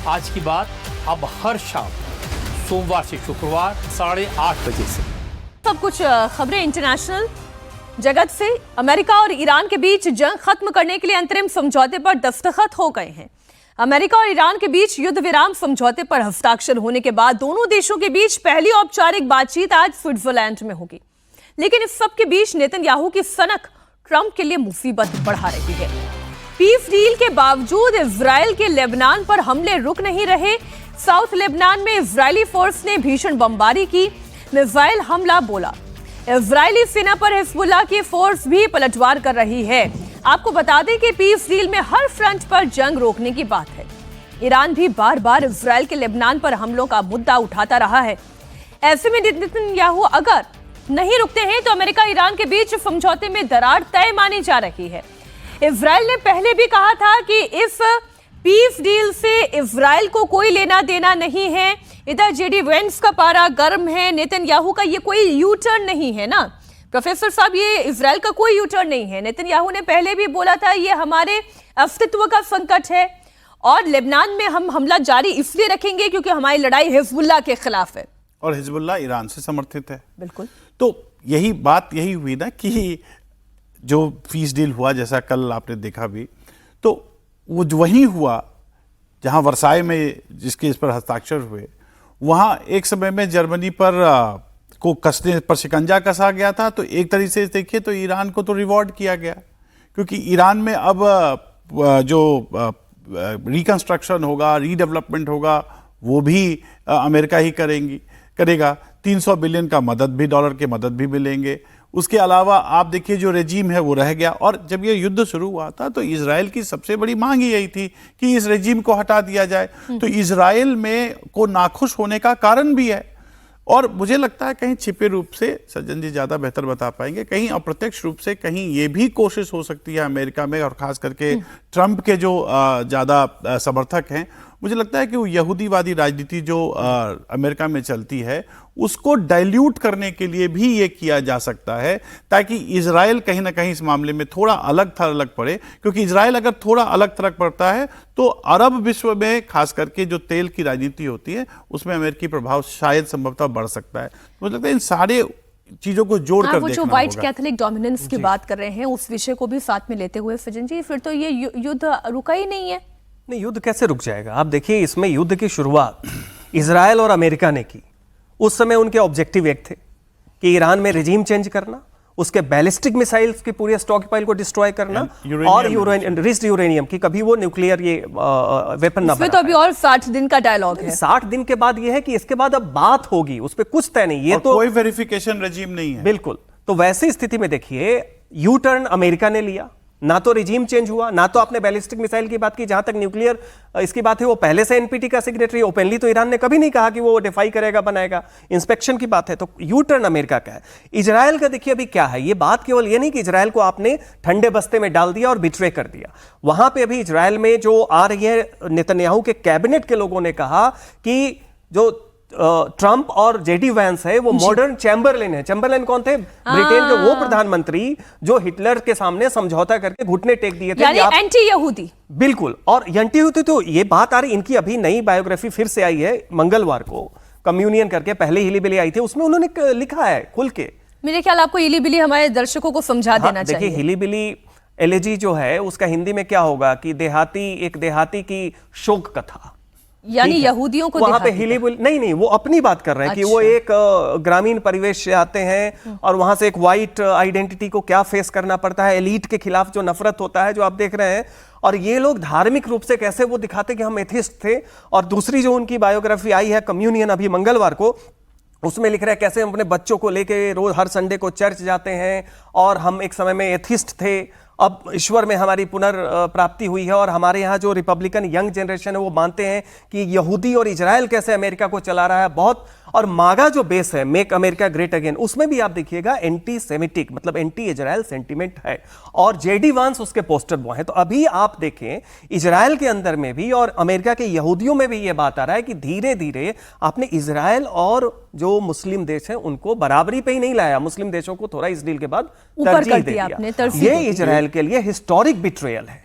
आज की बात अब हर शाम सोमवार से शुक्रवार 8:30 बजे से। सब कुछ खबरें इंटरनेशनल जगत से। अमेरिका और ईरान के बीच जंग खत्म करने के लिए अंतरिम समझौते पर दस्तखत हो गए हैं। अमेरिका और ईरान के बीच युद्ध विराम समझौते पर हस्ताक्षर होने के बाद दोनों देशों के बीच पहली औपचारिक बातचीत आज स्विट्जरलैंड में होगी। लेकिन इस सब के बीच नेतन्याहू की सनक ट्रंप के लिए मुसीबत बढ़ा रही है। पीस डील के बावजूद इजराइल के लेबनान पर हमले रुक नहीं रहे। साउथ लेबनान में इजरायली फोर्स ने भीषण बमबारी की, मिसाइल हमला बोला। इजरायली सेना पर हिजबुल्लाह की फोर्स भी पलटवार कर रही है। आपको बता दें कि पीस डील में हर फ्रंट पर जंग रोकने की बात है। ईरान भी बार बार इजराइल के लेबनान पर हमलों का मुद्दा उठाता रहा है। ऐसे में नेतन्याहू अगर नहीं रुकते हैं तो अमेरिका ईरान के बीच समझौते में दरार तय मानी जा रही है। इजराइल ने पहले भी कहा था कि इस पीस डील से इजराइल को कोई लेना देना नहीं है। इधर जेडी वेंस का पारा गर्म है। नेतन्याहू का ये कोई यू टर्न नहीं है ना प्रोफेसर साहब, ये इजराइल का कोई यू टर्न नहीं है। नेतन्याहू ने पहले भी बोला था ये हमारे अस्तित्व का संकट है और लेबनान में हम हमला जारी इसलिए रखेंगे क्योंकि हमारी लड़ाई हिजबुल्लाह के खिलाफ है और हिजबुल्लाह ईरान से समर्थित है। बिल्कुल। तो यही बात यही हुई ना कि जो पीस डील हुआ, जैसा कल आपने देखा भी, तो वो वहीं हुआ जहां वर्साई में जिसके इस पर हस्ताक्षर हुए, वहां एक समय में जर्मनी पर को कसने पर शिकंजा कसा गया था। तो एक तरीके से देखिए तो ईरान को तो रिवॉर्ड किया गया, क्योंकि ईरान में अब जो रिकंस्ट्रक्शन होगा, रीडेवलपमेंट होगा, वो भी अमेरिका ही करेगा। 300 बिलियन का डॉलर के मदद भी मिलेंगे। उसके अलावा आप देखिए जो रेजीम है वो रह गया। और जब ये युद्ध शुरू हुआ था तो इजराइल की सबसे बड़ी मांग ही यही थी कि इस रेजीम को हटा दिया जाए। तो इजराइल में को नाखुश होने का कारण भी है। और मुझे लगता है कहीं छिपे रूप से, सज्जन जी ज़्यादा बेहतर बता पाएंगे, कहीं अप्रत्यक्ष रूप से कहीं ये भी कोशिश हो सकती है अमेरिका में, और ख़ास करके ट्रंप के जो ज़्यादा समर्थक हैं, मुझे लगता है कि वो यहूदीवादी राजनीति जो अमेरिका में चलती है उसको डाइल्यूट करने के लिए भी ये किया जा सकता है, ताकि इजराइल कहीं ना कहीं इस मामले में थोड़ा अलग थलग पड़े। क्योंकि इजराइल अगर थोड़ा अलग थलग पड़ता है तो अरब विश्व में खास करके जो तेल की राजनीति होती है उसमें अमेरिकी प्रभाव शायद संभवतः बढ़ सकता है। मुझे लगता है इन सारे चीजों को जोड़ कर वो जो व्हाइट कैथोलिक डोमिनेंस की बात कर रहे हैं उस विषय को भी साथ में लेते हुए सज्जन जी, फिर तो ये युद्ध रुका ही नहीं है। नहीं, युद्ध कैसे रुक जाएगा? आप देखिए, इसमें युद्ध की शुरुआत इजराइल और अमेरिका ने की। उस समय उनके ऑब्जेक्टिव एक थे कि ईरान में रेजीम चेंज करना, उसके बैलिस्टिक मिसाइल्स की पूरी स्टॉक पाइल को डिस्ट्रॉय करना और रिच्ड यूरेनियम की कभी वो न्यूक्लियर ये वेपन ना बना। तो अभी और 60 दिन का डायलॉग है। 60 दिन के बाद ये है कि इसके बाद अब बात होगी, उस पर कुछ तय नहीं। ये तो कोई वेरिफिकेशन रेजीम नहीं है। बिल्कुल। तो वैसी स्थिति में देखिए, यू टर्न अमेरिका ने लिया, ना तो रिजीम चेंज हुआ, ना तो आपने बैलिस्टिक मिसाइल की बात की। जहां तक न्यूक्लियर इसकी बात है, वो पहले से एनपीटी का सेक्रेटरी, ओपनली तो ईरान ने कभी नहीं कहा कि वो डिफाई करेगा, बनाएगा। इंस्पेक्शन की बात है। तो यू टर्न अमेरिका का है। इजराइल का देखिए अभी क्या है। ये बात केवल ये नहीं कि इजराइल को आपने ठंडे बस्ते में डाल दिया और बिट्रे कर दिया। वहां पे अभी इजराइल में जो आ रही है, नेतन्याहू के कैबिनेट के लोगों ने कहा कि जो ट्रंप और जेडी वैंस है वो मॉडर्न चैम्बरलेन है। चैम्बरलेन कौन थे? ब्रिटेन के वो प्रधानमंत्री जो हिटलर के सामने समझौता करके घुटने टेक दिए थे, यानी एंटी यहूदी। बिल्कुल। और एंटी यहूदी तो ये बात आ रही, इनकी अभी नई बायोग्राफी फिर से आई है मंगलवार को, कम्युनियन करके। पहले हिली बिली आई थी, उसमें उन्होंने लिखा है खुल के। मेरे ख्याल आपको हिली बिली हमारे दर्शकों को समझा देना चाहिए। देखिए, हिली बिली एलेजी जो है उसका हिंदी में क्या होगा कि एक देहाती की शोक कथा, यानी यहूदियों को वहां पे हिलीबुल नहीं, वो अपनी बात कर रहे हैं। अच्छा। कि वो एक ग्रामीण परिवेश से आते हैं और वहां से एक वाइट आइडेंटिटी को क्या फेस करना पड़ता है, एलीट के खिलाफ जो नफरत होता है, जो आप देख रहे हैं। और ये लोग धार्मिक रूप से कैसे वो दिखाते कि हम एथिस्ट थे। और दूसरी जो उनकी बायोग्राफी आई है कम्युनियन अभी मंगलवार को, उसमें लिख रहे हैं कैसे हम अपने बच्चों को लेके रोज हर संडे को चर्च जाते हैं और हम एक समय में एथिस्ट थे, अब ईश्वर में हमारी पुनर्प्राप्ति हुई है। और हमारे यहाँ जो रिपब्लिकन यंग जनरेशन है वो मानते हैं कि यहूदी और इजराइल कैसे अमेरिका को चला रहा है बहुत। और मागा जो बेस है, मेक अमेरिका ग्रेट अगेन, उसमें भी आप देखिएगा एंटी सेमिटिक मतलब एंटी इजराइल सेंटिमेंट है। और जेडी वांस उसके पोस्टर बॉय हैं। तो अभी आप देखें इजराइल के अंदर में भी और अमेरिका के यहूदियों में भी ये बात आ रहा है कि धीरे धीरे आपने इजराइल और जो मुस्लिम देश हैं उनको बराबरी पे ही नहीं लाया, मुस्लिम देशों को थोड़ा इस डील के बाद तरजीह दे दिया। ये इजराइल के लिए हिस्टोरिक बिट्रेयल है।